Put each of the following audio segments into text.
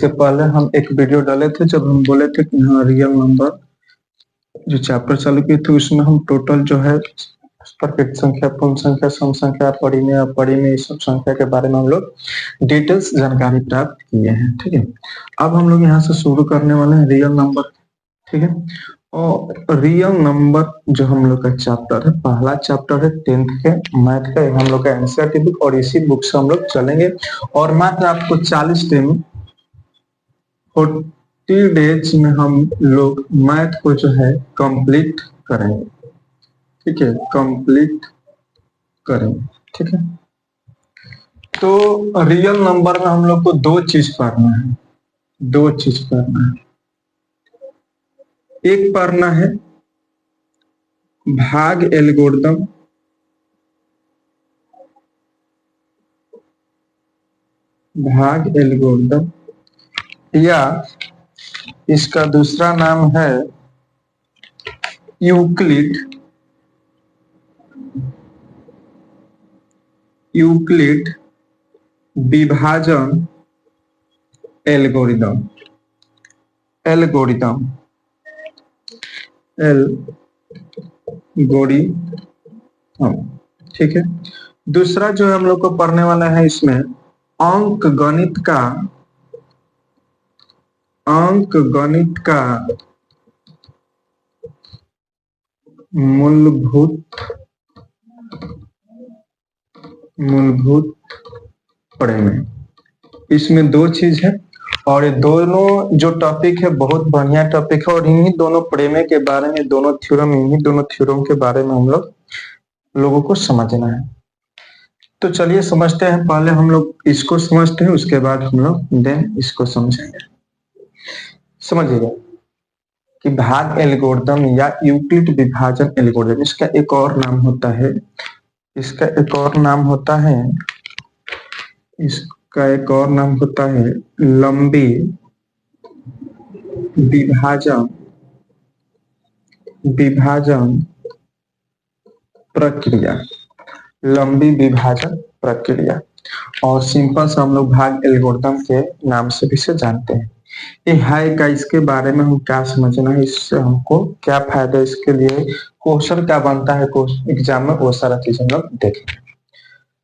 इसके पहले हम एक वीडियो डाले थे जब हम बोले थे कि हाँ रियल नंबर जो चैप्टर चालू किए थे उसमें हम टोटल जो है परफेक्ट संख्या, पूर्ण संख्या, सम संख्या, परिमेय, अपरिमेय, इस सब संख्या के बारे में हम लोग डिटेल्स जानकारी प्राप्त किए हैं। ठीक है, अब हम लोग यहाँ से शुरू करने वाले हैं रियल नंबर। ठीक है, और रियल नंबर जो हम लोग का चैप्टर है, पहला चैप्टर है 10th के मैथ का, हम लोग का एनसीईआरटी बुक, और इसी बुक से हम लोग चलेंगे और मात्र आपको 40 दिन 40 डेज में हम लोग मैथ को जो है कंप्लीट करेंगे। ठीक है, कंप्लीट करेंगे। ठीक है, तो रियल नंबर में हम लोग को दो चीज पढ़ना है, दो चीज पढ़ना है। एक पढ़ना है भाग एल्गोरिथम, भाग एल्गोरिथम, या इसका दूसरा नाम है यूक्लिड, यूक्लिड विभाजन एल्गोरिथम, एल्गोरिथम, एल्गोरिथम। ठीक है, दूसरा जो हम लोग को पढ़ने वाला है इसमें अंक गणित का, अंक गणित का मूलभूत प्रमेय। इसमें दो चीज है और ये दोनों जो टॉपिक है बहुत बढ़िया टॉपिक है, और इन्हीं दोनों प्रमेय के बारे में, दोनों थ्योरम, इन्हीं दोनों थ्योरम के बारे में हम लोगों को समझना है। तो चलिए समझते हैं। पहले हम लोग इसको समझते हैं, उसके बाद हम लोग देन इसको समझेंगे। समझिएगा कि भाग एल्गोरिथम या यूक्लिड विभाजन एल्गोरिथम, इसका एक और नाम होता है, इसका एक और नाम होता है, इसका एक और नाम होता है लंबी विभाजन, विभाजन प्रक्रिया, लंबी विभाजन प्रक्रिया, और सिंपल से हम लोग भाग एल्गोरिथम के नाम से भी इसे जानते हैं। ये है का, इसके बारे में हम क्या समझना है, इससे हमको क्या फायदा, इसके लिए क्वेश्चन क्या बनता है एग्जाम में, वो सारा चीज हम लोग देखेंगे।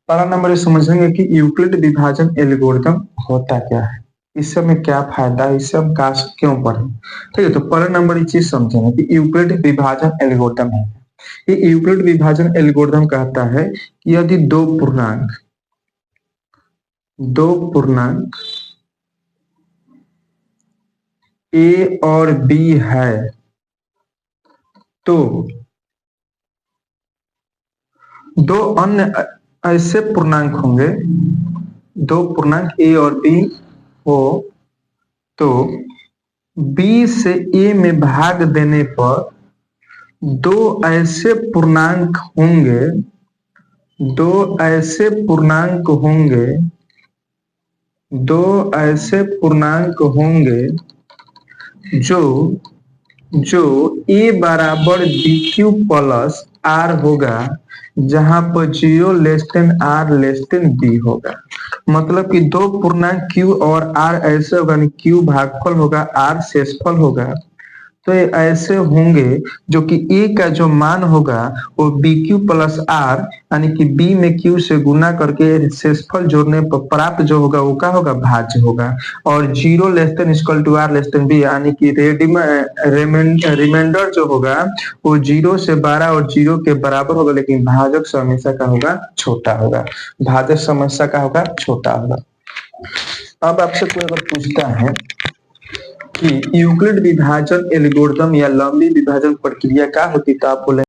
पहला नंबर ये समझेंगे कि यूक्लिड विभाजन एल्गोरिथम होता क्या है, इससे हमें क्या फायदा है, इससे हम काश क्यों पढ़े। ठीक है, तो पहला नंबर ये चीज समझेंगे कि यूक्लिड विभाजन एल्गोरिथम है। ये यूक्लिड विभाजन एल्गोरिथम कहता है कि यदि दो पूर्णांक ए और बी है तो दो अन्य ऐसे पूर्णांक होंगे, दो पूर्णांक ए और बी हो तो बी से ए में भाग देने पर दो ऐसे पूर्णांक होंगे, दो ऐसे पूर्णांक होंगे, दो ऐसे पूर्णांक होंगे जो ए बराबर बी क्यू प्लस आर होगा, जहां पर 0 less than R less than B होगा। मतलब कि दो पूर्णांक क्यू और आर ऐसे होगा, क्यू भागफल होगा, आर शेषफल होगा, तो ये ऐसे होंगे जो कि ए का जो मान होगा वो बी क्यू प्लस आर यानी कि बी में क्यू से गुना करके शेषफल जोड़ने पर प्राप्त जो होगा वो क्या होगा, भाज्य होगा। और 0 less than equal to R less than B यानी कि रिमाइंडर जो होगा वो 0 से 12 और 0 के बराबर होगा, लेकिन भाजक से हमेशा का होगा छोटा होगा, भाजक समस्या का होगा छोटा होगा। अब आपसे कोई अगर पूछता है कि यूक्लिड विभाजन एल्गोरिथम या लंबी विभाजन प्रक्रिया क्या होती, तो आप बोले